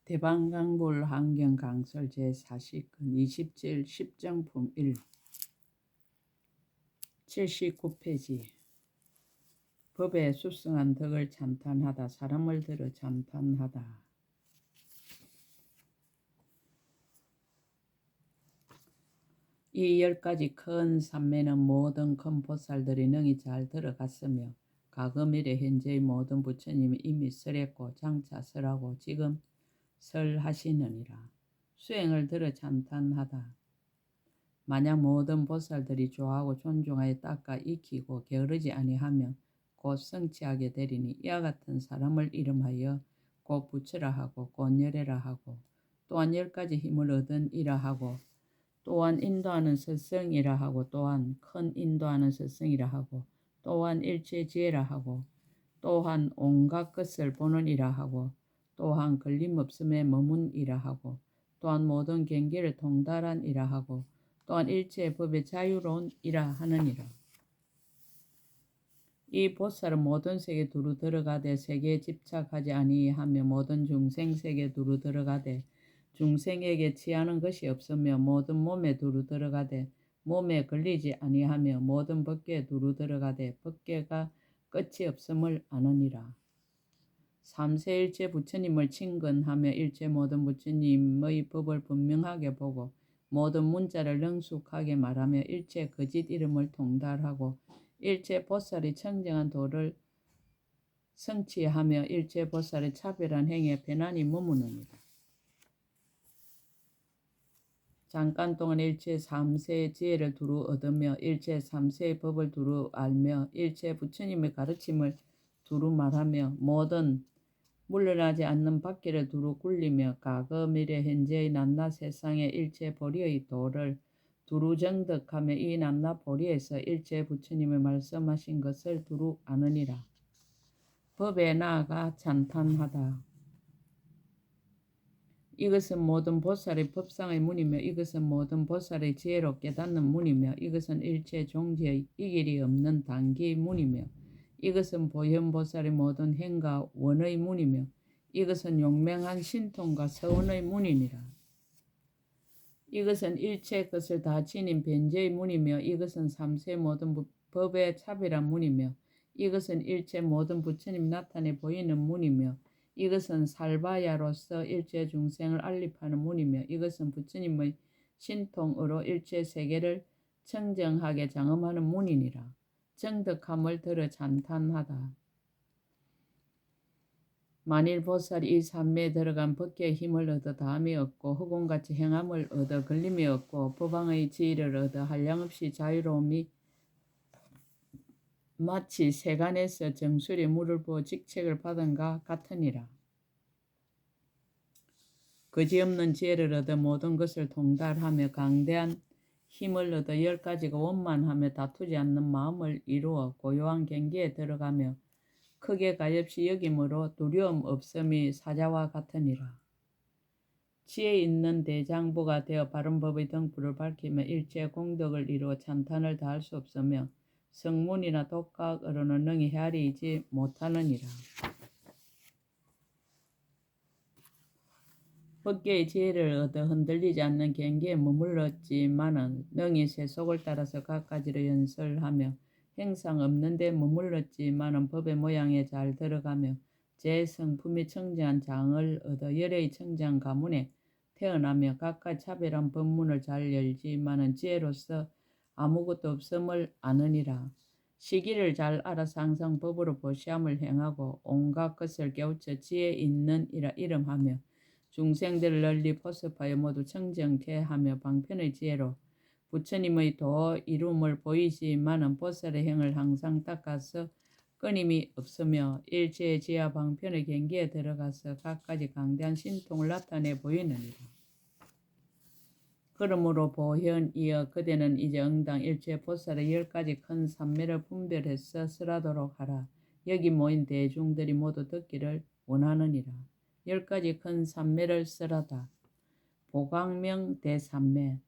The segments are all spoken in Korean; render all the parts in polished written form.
대방강불 환경강설 제40권 27 10정품 1 79페이지 법의 숫성한 덕을 찬탄하다. 사람을 들어 찬탄하다. 이 10가지 큰 산매는 모든 큰 보살들이 능히 잘 들어갔으며 과거미래 현재의 모든 부처님이 이미 설했고 장차 설하고 지금 설하시느니라. 수행을 들어 찬탄하다. 만약 모든 보살들이 좋아하고 존중하여 닦아 익히고 게으르지 아니하며 곧 성취하게 되리니 이와 같은 사람을 이름하여 곧 부처라 하고 곧 열애라 하고 또한 10가지 힘을 얻은 이라 하고 또한 인도하는 스승이라 하고 또한 큰 인도하는 스승이라 하고 또한 일체 지혜라 하고 또한 온갖 것을 보는 이라 하고 또한 걸림없음에 머문 이라 하고 또한 모든 경계를 통달한 이라 하고 또한 일체 법에 자유로운 이라 하느니라. 이 보살은 모든 세계 두루 들어가되 세계에 집착하지 아니하며 모든 중생 세계 두루 들어가되 중생에게 취하는 것이 없으며 모든 몸에 두루 들어가되 몸에 걸리지 아니하며 모든 법계에 두루 들어가되 법계가 끝이 없음을 아느니라. 삼세일체 부처님을 친근하며 일체 모든 부처님의 법을 분명하게 보고 모든 문자를 능숙하게 말하며 일체 거짓 이름을 통달하고 일체 보살이 청정한 도를 성취하며 일체 보살의 차별한 행위에 편안히 머무느니라. 잠깐 동안 일체 3세의 지혜를 두루 얻으며 일체 3세의 법을 두루 알며 일체 부처님의 가르침을 두루 말하며 모든 물러나지 않는 바퀴를 두루 굴리며 과거 미래 현재의 낱낱 세상의 일체 보리의 도를 두루 정득하며 이 낱낱 보리에서 일체 부처님의 말씀하신 것을 두루 아느니라. 법에 나아가 찬탄하다. 이것은 모든 보살의 법상의 문이며 이것은 모든 보살의 지혜로 깨닫는 문이며 이것은 일체 종지의 이길이 없는 단기의 문이며 이것은 보현보살의 모든 행과 원의 문이며 이것은 용맹한 신통과 서원의 문이니라. 이것은 일체 것을 다 지닌 변제의 문이며 이것은 삼세 모든 법의 차별한 문이며 이것은 일체 모든 부처님 나타내 보이는 문이며 이것은 살바야로서 일체 중생을 알립하는 문이며 이것은 부처님의 신통으로 일체 세계를 청정하게 장엄하는 문이니라. 정득함을 들어 찬탄하다. 만일 보살이 이 삼매에 들어간 법계의 힘을 얻어 다함이 없고 허공같이 행함을 얻어 걸림이 없고 법왕의 지혜를 얻어 한량없이 자유로움이 마치 세간에서 정수리에 물을 부어 직책을 받은 것 같으니라. 거지없는 지혜를 얻어 모든 것을 통달하며 강대한 힘을 얻어 10가지가 원만하며 다투지 않는 마음을 이루어 고요한 경계에 들어가며 크게 가엾이 여김으로 두려움 없음이 사자와 같으니라. 지혜 있는 대장부가 되어 바른 법의 등불을 밝히며 일체 공덕을 이루어 찬탄을 다할 수 없으며 성문이나 독각으로는 능히 헤아리지 못하느니라. 법계의 지혜를 얻어 흔들리지 않는 경계에 머물렀지만은 능히 세속을 따라서 각가지로 연설하며 행상 없는 데 머물렀지만은 법의 모양에 잘 들어가며 제 성품이 청정한 장을 얻어 열의 청정 가문에 태어나며 각각 차별한 법문을 잘 열지만은 지혜로서 아무것도 없음을 아느니라. 시기를 잘 알아서 항상 법으로 보시함을 행하고 온갖 것을 깨우쳐 지혜 있는 이라 이름하며 중생들을 널리 포섭하여 모두 청정케 하며 방편의 지혜로 부처님의 도 이룸을 보이지만은 보살의 행을 항상 닦아서 끊임이 없으며 일체의 지하 방편의 경계에 들어가서 각가지 강대한 신통을 나타내 보이느니라. 그러므로 보현이여 그대는 이제 응당 일체 보살의 10가지 큰 산매를 분별해서 설하도록 하라. 여기 모인 대중들이 모두 듣기를 원하느니라. 10가지 큰 산매를 설하다. 보광명 대산매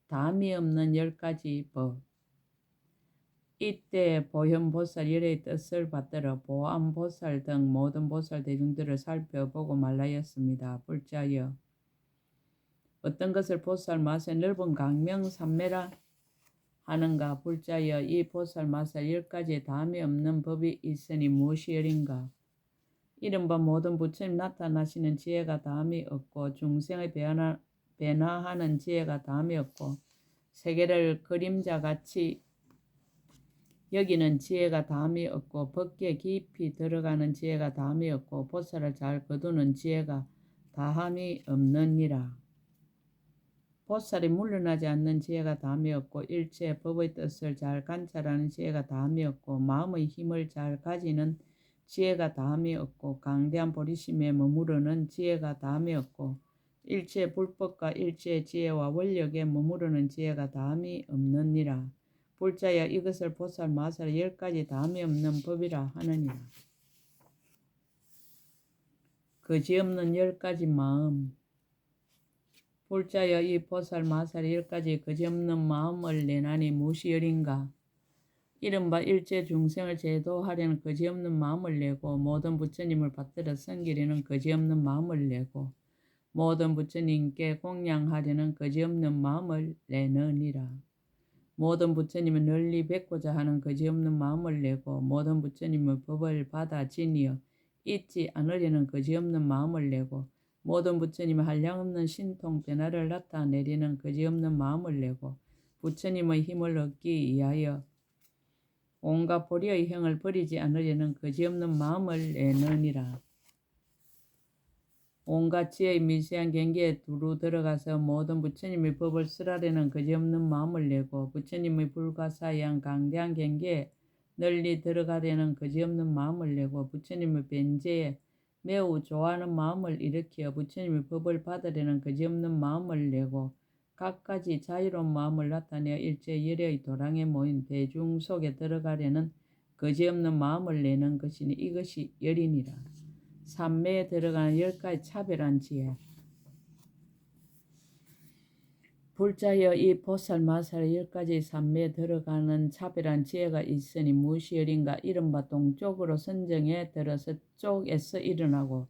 다함이 없는 10가지 법. 이때 보현보살 열의 뜻을 받들어 보암보살 등 모든 보살 대중들을 살펴보고 말하였습니다. 불자여 어떤 것을 보살 맛의 넓은 강명삼매라 하는가. 불자여 이 보살 맛의 10가지 다음이 없는 법이 있으니 무엇이 열인가. 이른바 모든 부처님 나타나시는 지혜가 다음이 없고 중생의 변화하는 지혜가 다음이 없고 세계를 그림자같이 여기는 지혜가 다음이 없고 법계 깊이 들어가는 지혜가 다음이 없고 보살을 잘 거두는 지혜가 다함이 없느니라. 보살이 물러나지 않는 지혜가 다함이 없고 일체 법의 뜻을 잘 관찰하는 지혜가 다함이 없고 마음의 힘을 잘 가지는 지혜가 다함이 없고 강대한 보리심에 머무르는 지혜가 다함이 없고 일체 불법과 일체 지혜와 원력에 머무르는 지혜가 다함이 없느니라. 불자여 이것을 보살 마살 10가지 다함이 없는 법이라 하느니라. 거지없는 10가지 마음. 불자여 이 보살 마살 10가지 거지없는 마음을 내나니 무엇이 열인가. 이른바 일체 중생을 제도하려는 거지없는 마음을 내고 모든 부처님을 받들어 섬기려는 거지없는 마음을 내고 모든 부처님께 공양하려는 거지없는 마음을 내느니라. 모든 부처님을 널리 뵙고자 하는 거지없는 마음을 내고 모든 부처님의 법을 받아 지니어 잊지 않으려는 거지없는 마음을 내고 모든 부처님의 한량없는 신통 변화를 나타내려는 거지없는 마음을 내고 부처님의 힘을 얻기 위하여 온갖 보리의 형을 버리지 않으려는 거지없는 마음을 내느니라. 온갖 지혜의 미세한 경계에 두루 들어가서 모든 부처님의 법을 쓰라려는 거지없는 마음을 내고 부처님의 불가사의한 강대한 경계에 널리 들어가려는 거지없는 마음을 내고 부처님의 변제에 매우 좋아하는 마음을 일으켜 부처님의 법을 받으려는 거지없는 마음을 내고 갖가지 자유로운 마음을 나타내어 일제 열의 도량에 모인 대중 속에 들어가려는 거지없는 마음을 내는 것이니 이것이 열이니라. 삼매에 들어가는 10가지 차별한 지혜. 불자여 이 보살 마살 10가지 삼매에 들어가는 차별한 지혜가 있으니 무엇이 열인가. 이른바 동쪽으로 선정에 들어 서쪽에서 일어나고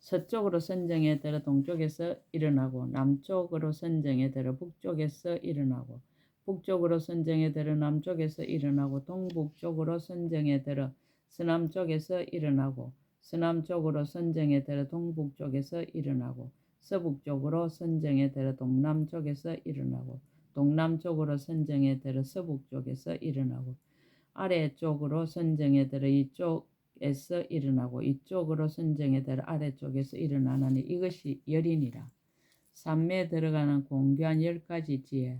서쪽으로 선정에 들어 동쪽에서 일어나고 남쪽으로 선정에 들어 북쪽에서 일어나고 북쪽으로 선정에 들어 남쪽에서 일어나고 동북쪽으로 선정에 들어 서남쪽에서 일어나고 서남쪽으로 선정에 들어 동북쪽에서 일어나고 서북쪽으로 선정에 들어 동남쪽에서 일어나고 동남쪽으로 선정에 들어 서북쪽에서 일어나고 아래쪽으로 선정에 들어 이쪽에서 일어나고 이쪽으로 선정에 들어 아래쪽에서 일어나나니 이것이 열이니라. 삼매에 들어가는 공교한 10가지 지혜.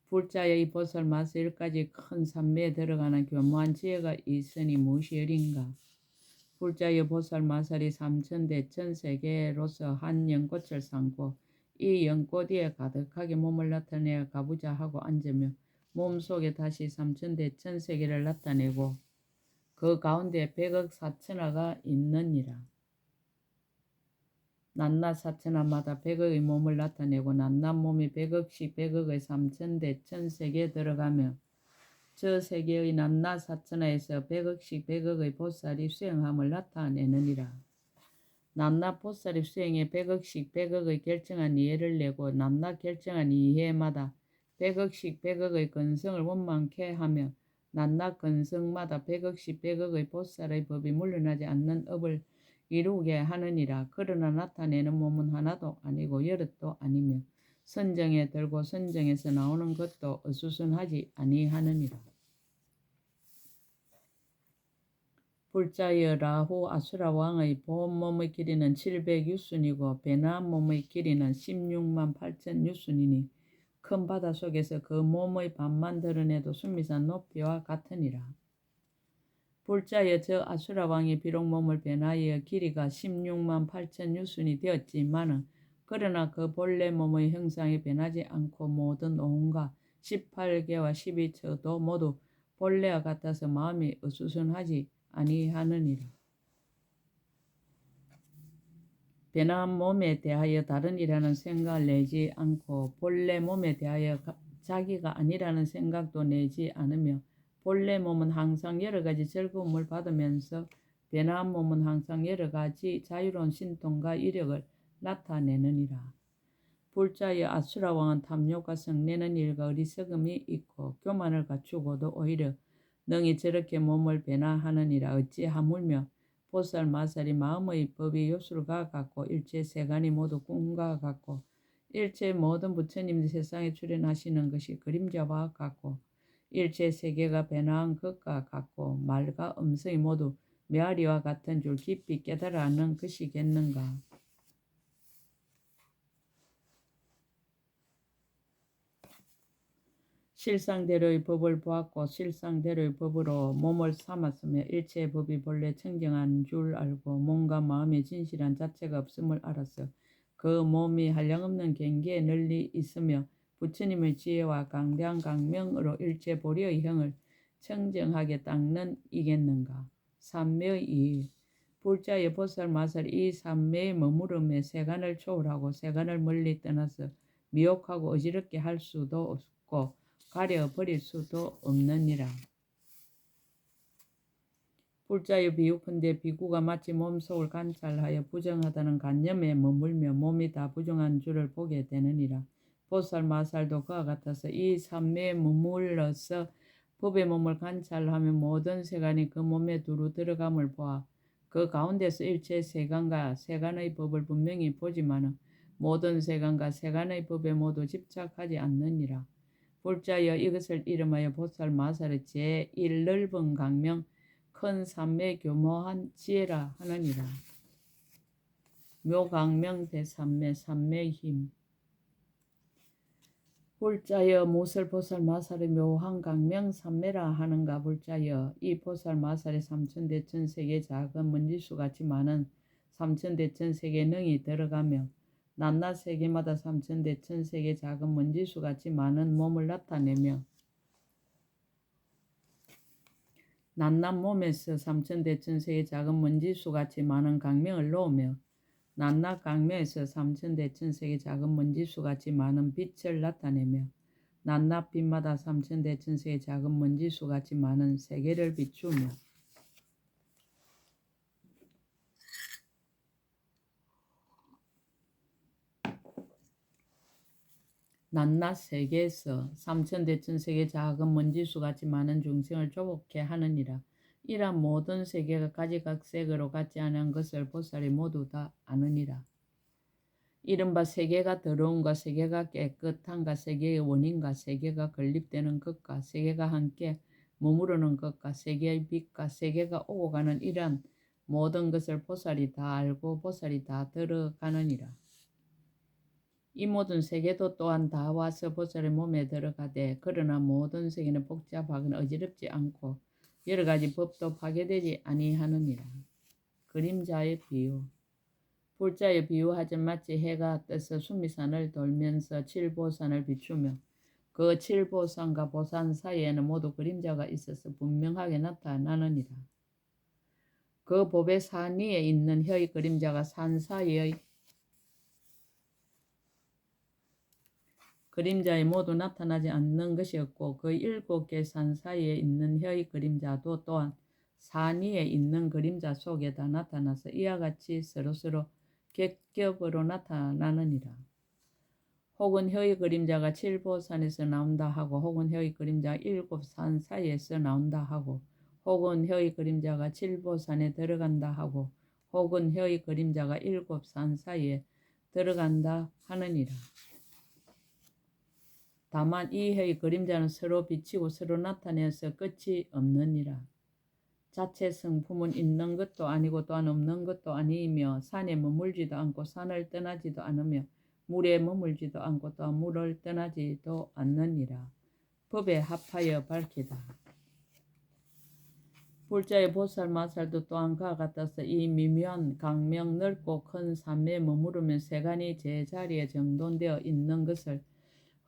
불자여 이 보살 마스 10가지 큰 삼매에 들어가는 교묘한 지혜가 있으니 무엇이 열인가. 불자여 보살 마살이 삼천대천세계로서 한 연꽃을 삼고 이 연꽃 위에 가득하게 몸을 나타내어 가부좌 하고 앉으며 몸속에 다시 삼천대천세계를 나타내고 그 가운데 100억 사천하가 있느니라. 낱낱 사천하마다 100억의 몸을 나타내고 낱낱 몸이 100억씩 100억의 삼천대천세계에 들어가며 저 세계의 낱낱 사천하에서 100억씩 100억의 보살이 수행함을 나타내느니라. 낱낱 보살이 수행에 100억씩 100억의 결정한 이해를 내고 낱낱 결정한 이해마다 100억씩 100억의 건성을 원망케 하며 낱낱 건성마다 100억씩 100억의 보살의 법이 물러나지 않는 업을 이루게 하느니라. 그러나 나타내는 몸은 하나도 아니고 여럿도 아니며 선정에 들고 선정에서 나오는 것도 어수선하지 아니하느니라. 불자여 라후 아수라 왕의 본 몸의 길이는 700유순이고 배나한 몸의 길이는 16만 8천 유순이니 큰 바다 속에서 그 몸의 반만 드러내도 수미산 높이와 같으니라. 불자여 저 아수라 왕이 비록 몸을 변하여 길이가 16만 8천 유순이 되었지만은 그러나 그 본래 몸의 형상이 변하지 않고 모든 온갖 18개와 12처도 모두 본래와 같아서 마음이 어수선하지 아니하느니라. 변한 몸에 대하여 다른 이라는 생각을 내지 않고 본래 몸에 대하여 자기가 아니라는 생각도 내지 않으며 본래 몸은 항상 여러 가지 즐거움을 받으면서 변화한 몸은 항상 여러 가지 자유로운 신통과 이력을 나타내느니라. 불자의 아수라 왕은 탐욕과 성내는 일과 어리석음이 있고 교만을 갖추고도 오히려 능히 저렇게 몸을 변화하느니라. 어찌 하물며 보살 마살이 마음의 법이 요술과 같고 일체 세간이 모두 꿈과 같고 일체 모든 부처님이 세상에 출현하시는 것이 그림자와 같고 일체 세계가 변화한 것과 같고 말과 음성이 모두 메아리와 같은 줄 깊이 깨달아 아는 것이겠는가. 실상대로의 법을 보았고 실상대로의 법으로 몸을 삼았으며 일체의 법이 본래 청정한 줄 알고 몸과 마음의 진실한 자체가 없음을 알았어. 그 몸이 한량없는 경계에 널리 있으며 부처님의 지혜와 강대한 강명으로 일체 보리의 형을 청정하게 닦는 이겠는가. 삼매의 이의 불자의 보살 마살 이 삼매의 머무름에 세간을 초월하고 세간을 멀리 떠나서 미혹하고 어지럽게 할 수도 없고 가려버릴 수도 없느니라. 불자의 비유컨대 비구가 마치 몸속을 관찰하여 부정하다는 관념에 머물며 몸이 다 부정한 줄을 보게 되느니라. 보살 마살도 그와 같아서 이 삼매에 머물러서 법의 몸을 관찰하며 모든 세간이 그 몸에 두루 들어감을 보아 그 가운데서 일체 세간과 세간의 법을 분명히 보지만은 모든 세간과 세간의 법에 모두 집착하지 않느니라. 불자여 이것을 이름하여 보살 마살의 제1 넓은 강명 큰 삼매 교모한 지혜라 하느니라. 묘강명 대삼매 삼매의 힘 불자여 무엇을 보살 마살의 묘한 강명 삼매라 하는가. 불자여 이 보살 마살의 삼천대천세계 작은 먼지수같이 많은 삼천대천세계 능이 들어가며 낱낱 세계마다 삼천대천세계 작은 먼지수같이 많은 몸을 나타내며 낱낱 몸에서 삼천대천세계 작은 먼지수같이 많은 강명을 놓으며 낱낱 강명에서 삼천대천세계 작은 먼지수같이 많은 빛을 나타내며 낱낱 빛마다 삼천대천세계 작은 먼지수같이 많은 세계를 비추며 낱낱 세계에서 삼천대천세계 작은 먼지수같이 많은 중생을 조복해 하느니라. 이란 모든 세계가 가지각색으로 같지 않은 것을 보살이 모두 다 아느니라. 이른바 세계가 더러움과 세계가 깨끗함과 세계의 원인과 세계가 건립되는 것과 세계가 함께 머무르는 것과 세계의 빛과 세계가 오고 가는 이러한 모든 것을 보살이 다 알고 보살이 다 들어가느니라. 이 모든 세계도 또한 다 와서 보살의 몸에 들어가되 그러나 모든 세계는 복잡하거나 어지럽지 않고 여러 가지 법도 파괴되지 아니하느니라. 그림자의 비유 불자의 비유하자 마치 해가 떠서 수미산을 돌면서 칠보산을 비추며 그 칠보산과 보산 사이에는 모두 그림자가 있어서 분명하게 나타나느니라. 그 법의 산 위에 있는 혀의 그림자가 산 사이의 그림자에 모두 나타나지 않는 것이 없고 그 7개 산 사이에 있는 혀의 그림자도 또한 산 위에 있는 그림자 속에 다 나타나서 이와 같이 서로서로 겹겹으로 나타나느니라. 혹은 혀의 그림자가 7보산에서 나온다 하고 혹은 혀의 그림자가 7산 사이에서 나온다 하고 혹은 혀의 그림자가 7보산에 들어간다 하고 혹은 혀의 그림자가 7산 사이에 들어간다 하느니라. 다만 이 혀의 그림자는 서로 비치고 서로 나타내어서 끝이 없느니라. 자체 성품은 있는 것도 아니고 또한 없는 것도 아니며 산에 머물지도 않고 산을 떠나지도 않으며 물에 머물지도 않고 또한 물을 떠나지도 않느니라. 법에 합하여 밝히다. 불자의 보살 마살도 또한 그와 같아서 이 미묘한 강명 넓고 큰 산매에 머무르면 세간이 제자리에 정돈되어 있는 것을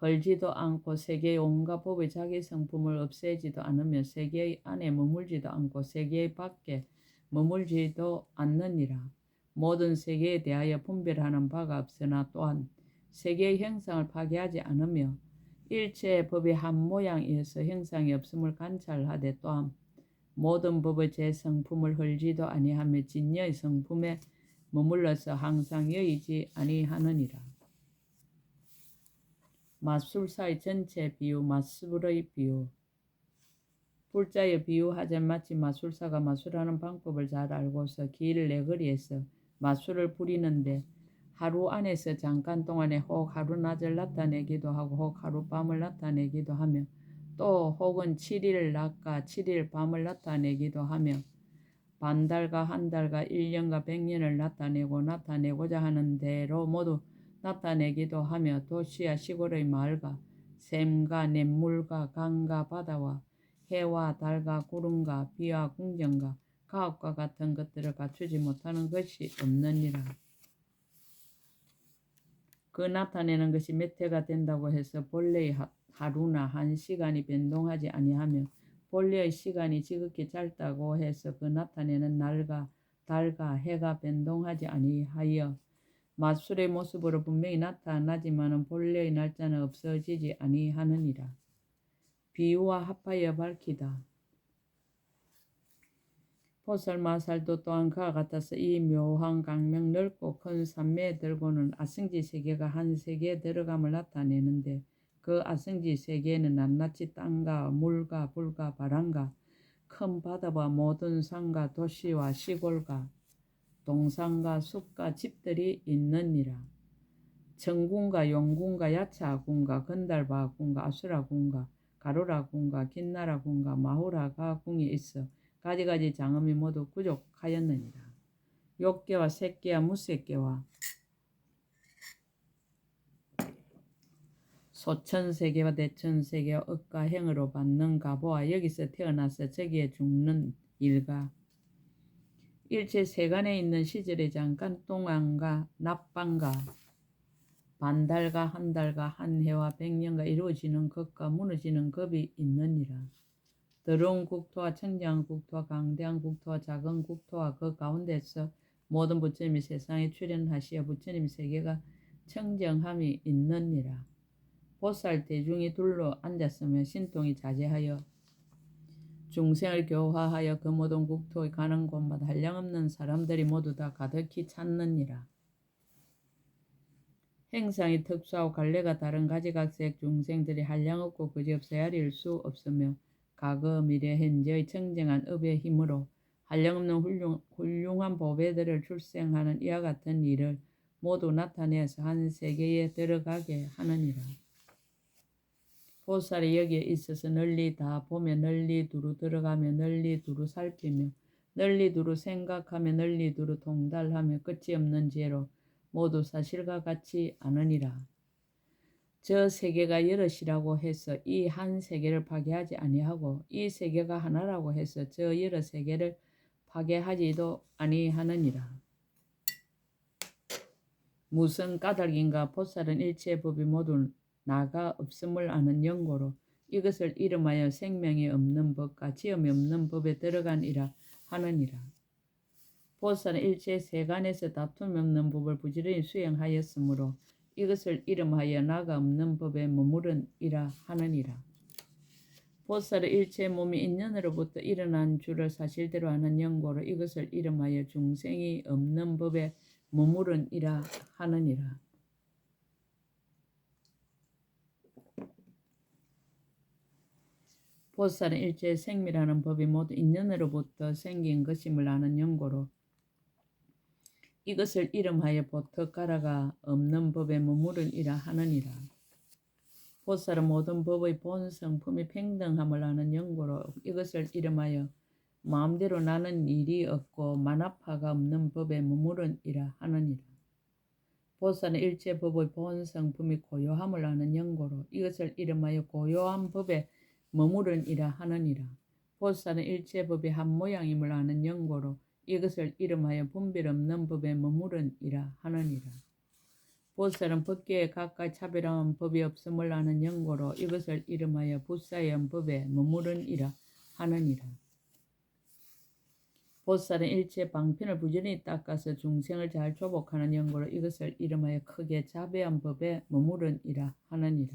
헐지도 않고 세계의 온갖 법의 자기 성품을 없애지도 않으며 세계의 안에 머물지도 않고 세계의 밖에 머물지도 않느니라. 모든 세계에 대하여 분별하는 바가 없으나 또한 세계의 형상을 파괴하지 않으며 일체의 법이 한 모양이어서 형상이 없음을 관찰하되 또한 모든 법의 제 성품을 헐지도 아니하며 진여의 성품에 머물러서 항상 여의지 아니하느니라. 마술사의 전체 비유, 마술의 비유. 불자의 비유하자 마치 마술사가 마술하는 방법을 잘 알고서 길 내거리에서 마술을 부리는데 하루 안에서 잠깐 동안에 혹 하루 낮을 나타내기도 하고 혹 하루 밤을 나타내기도 하며 또 혹은 7일 낮과 7일 밤을 나타내기도 하며 반달과 한 달과 1년과 100년을 나타내고자 하는 대로 모두 나타내기도 하며 도시와 시골의 마을과 샘과 냇물과 강과 바다와 해와 달과 구름과 비와 궁전과 가업과 같은 것들을 갖추지 못하는 것이 없느니라. 그 나타내는 것이 몇 해가 된다고 해서 본래의 하루나 한 시간이 변동하지 아니하며 본래의 시간이 지극히 짧다고 해서 그 나타내는 날과 달과 해가 변동하지 아니하여 마술의 모습으로 분명히 나타나지만은 본래의 날짜는 없어지지 아니하느니라. 비유와 합하여 밝히다. 보살마살도 또한 그와 같아서 이 묘한 강명 넓고 큰 산매에 들고는 아승지 세계가 한 세계에 들어감을 나타내는데 그 아승지 세계에는 낱낱이 땅과 물과 불과 바람과 큰 바다와 모든 산과 도시와 시골과 동산과 숲과 집들이 있느니라. 정군과 용군과 야차군과 건달바군과 아수라군과 가루라군과 긴나라군과 마후라가군이 있어 가지가지 장엄이 모두 부족하였느니라. 욕계와 색계와 무색계와 소천세계와 대천세계와 억과 행으로 받는 가보와 여기서 태어나서 저기에 죽는 일과 일체 세간에 있는 시절의 잠깐 동안과 낮밤과 반달과 한 달과 한 해와 100년과 이루어지는 것과 무너지는 겁이 있느니라. 더러운 국토와 청정한 국토와 강대한 국토와 작은 국토와 그 가운데서 모든 부처님이 세상에 출현하시어 부처님 세계가 청정함이 있느니라. 보살 대중이 둘러 앉았으며 신통이 자제하여 중생을 교화하여 그 모든 국토에 가는 곳마다 한량없는 사람들이 모두 다 가득히 찾느니라. 행상이 특수하고 갈래가 다른 가지각색 중생들이 한량없고 그지없어 헤아릴 수 없으며 과거 미래 현재의 청정한 업의 힘으로 한량없는 훌륭한 보배들을 출생하는 이와 같은 일을 모두 나타내어서 한 세계에 들어가게 하느니라. 보살이 여기에 있어서 널리 다 보며 널리 두루 들어가며 널리 두루 살피며 널리 두루 생각하며 널리 두루 통달하며 끝이 없는 지혜로 모두 사실과 같이 아느니라. 저 세계가 여럿이라고 해서 이 한 세계를 파괴하지 아니하고 이 세계가 하나라고 해서 저 여러 세계를 파괴하지도 아니하느니라. 무슨 까닭인가 보살은 일체의 법이 모두 나가 없음을 아는 연고로 이것을 이름하여 생명이 없는 법과 지음이 없는 법에 들어간이라 하느니라. 보살은 일체 세간에서 다툼이 없는 법을 부지런히 수행하였으므로 이것을 이름하여 나가 없는 법에 머무른이라 하느니라. 보살은 일체 몸이 인연으로부터 일어난 줄을 사실대로 아는 연고로 이것을 이름하여 중생이 없는 법에 머무른이라 하느니라. 보살은 일체 생미라는 법이 모두 인연으로부터 생긴 것임을 아는 연고로 이것을 이름하여 보터가라가 없는 법에 머무른이라 하느니라. 보살은 모든 법의 본성품이 평등함을 아는 연고로 이것을 이름하여 마음대로 나는 일이 없고 만화파가 없는 법에 머무른이라 하느니라. 보살은 일체 법의 본성품이 고요함을 아는 연고로 이것을 이름하여 고요한 법에 머무른이라 하느니라. 보살은 일체 법이 한 모양임을 아는 연고로 이것을 이름하여 분별 없는 법에 머무른이라 하느니라. 보살은 법계에 각각 차별한 법이 없음을 아는 연고로 이것을 이름하여 부사의 법에 머무른이라 하느니라. 보살은 일체 방편을 부지런히 닦아서 중생을 잘 조복하는 연고로 이것을 이름하여 크게 자배한 법에 머무른이라 하느니라.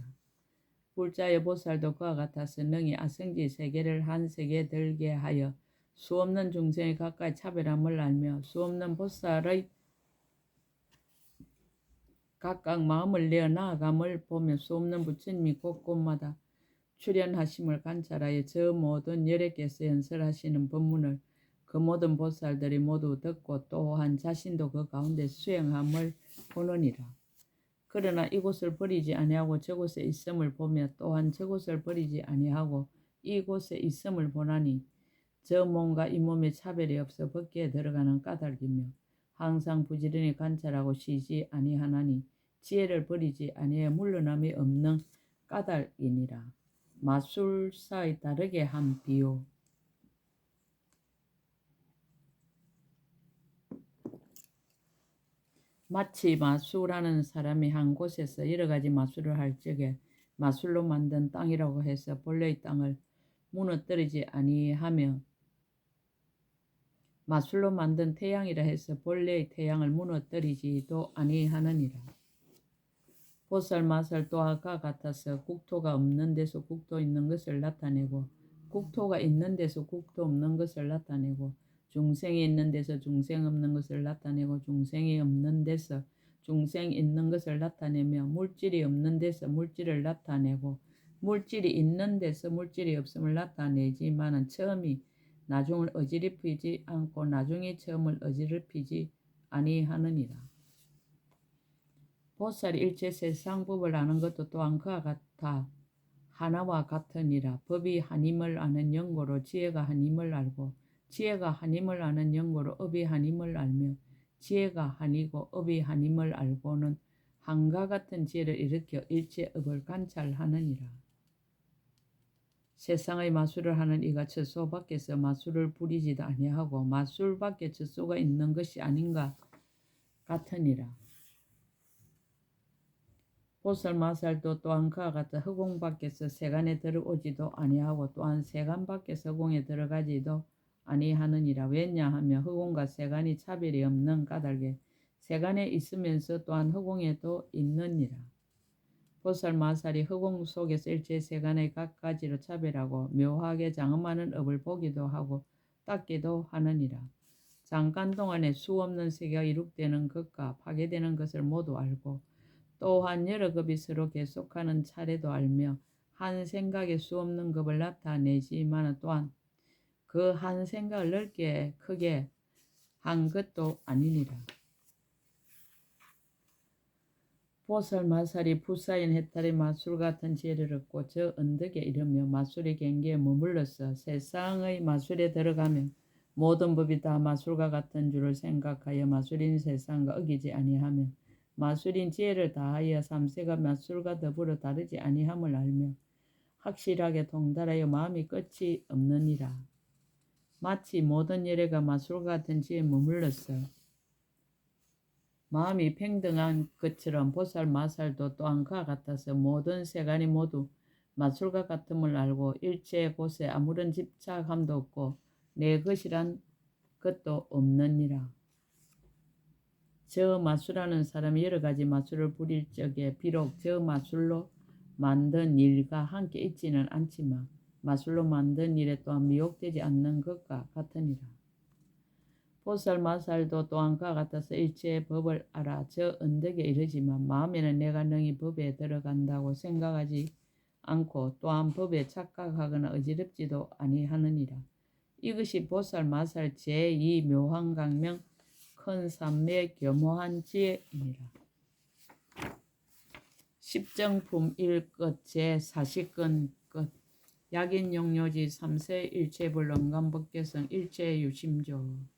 불자의 보살도 그와 같아서 능히 아성지 세계를 한 세계 들게 하여 수없는 중생의 가까이 차별함을 알며 수없는 보살의 각각 마음을 내어 나아감을 보며 수없는 부처님이 곳곳마다 출현하심을 관찰하여 저 모든 열애께서 연설하시는 법문을 그 모든 보살들이 모두 듣고 또한 자신도 그 가운데 수행함을 보느니라. 그러나 이곳을 버리지 아니하고 저곳에 있음을 보며 또한 저곳을 버리지 아니하고 이곳에 있음을 보나니 저 몸과 이 몸에 차별이 없어 법계에 들어가는 까닭이며 항상 부지런히 관찰하고 쉬지 아니하나니 지혜를 버리지 아니해 물러남이 없는 까닭이니라. 마술사의 다르게 한 비유. 마치 마술하는 사람이 한 곳에서 여러 가지 마술을 할 적에 마술로 만든 땅이라고 해서 본래의 땅을 무너뜨리지 아니하며 마술로 만든 태양이라 해서 본래의 태양을 무너뜨리지도 아니하느니라. 보살 마살 또한 그와 같아서 국토가 없는 데서 국토 있는 것을 나타내고 국토가 있는 데서 국토 없는 것을 나타내고 중생이 있는 데서 중생 없는 것을 나타내고 중생이 없는 데서 중생 있는 것을 나타내며 물질이 없는 데서 물질을 나타내고 물질이 있는 데서 물질이 없음을 나타내지만은 처음이 나중을 어지럽히지 않고 나중이 처음을 어지럽히지 아니하느니라. 보살이 일체 세상법을 아는 것도 또한 그와 같아 하나와 같으니라. 법이 한임을 아는 영고로 지혜가 한임을 알고 지혜가 한임을 아는 영고로 업이 한임을 알며 지혜가 한이고 업이 한임을 알고는 한과 같은 지혜를 일으켜 일체 업을 관찰하느니라. 세상의 마술을 하는 이가 처소 밖에서 마술을 부리지도 아니하고 마술 밖에 처소가 있는 것이 아닌가 같으니라. 보살 마살도 또한 그와 같아 허공 밖에서 세간에 들어오지도 아니하고 또한 세간 밖에서 허공에 들어가지도 아니하느니라. 왜냐하며 허공과 세간이 차별이 없는 까닭에 세간에 있으면서 또한 허공에도 있느니라. 보살 마살이 허공 속에서 일체 세간의 각가지로 차별하고 묘하게 장엄하는 업을 보기도 하고 닦기도 하느니라. 잠깐 동안에 수없는 세계가 이룩되는 것과 파괴되는 것을 모두 알고 또한 여러 급이 서로 계속하는 차례도 알며 한 생각에 수없는 급을 나타내지만 또한 그 한 생각을 넓게 크게 한 것도 아니니라. 보살 마살이 부사인 해탈의 마술 같은 지혜를 얻고 저 언덕에 이르며 마술의 경계에 머물러서 세상의 마술에 들어가며 모든 법이 다 마술과 같은 줄을 생각하여 마술인 세상과 어기지 아니하며 마술인 지혜를 다하여 삼세가 마술과 더불어 다르지 아니함을 알며 확실하게 통달하여 마음이 끝이 없느니라. 마치 모든 열애가 마술과 같은 지혜에 머물러서 마음이 평등한 것처럼 보살 마살도 또한 그와 같아서 모든 세간이 모두 마술과 같음을 알고 일체 곳에 아무런 집착함도 없고 내 것이란 것도 없느니라. 저 마술하는 사람이 여러 가지 마술을 부릴 적에 비록 저 마술로 만든 일과 함께 있지는 않지만 마술로 만든 일에 또한 미혹되지 않는 것과 같으니라. 보살 마살도 또한 그와 같아서 일체의 법을 알아 저 언덕에 이르지만 마음에는 내가 능히 법에 들어간다고 생각하지 않고 또한 법에 착각하거나 어지럽지도 아니하느니라. 이것이 보살 마살 제2 묘한 강명 큰 삼매 겸허한 지혜이니라. 십정품 1끝 제40권 끝. 약인용료지 3세 일체불 영감법계성 일체유심조.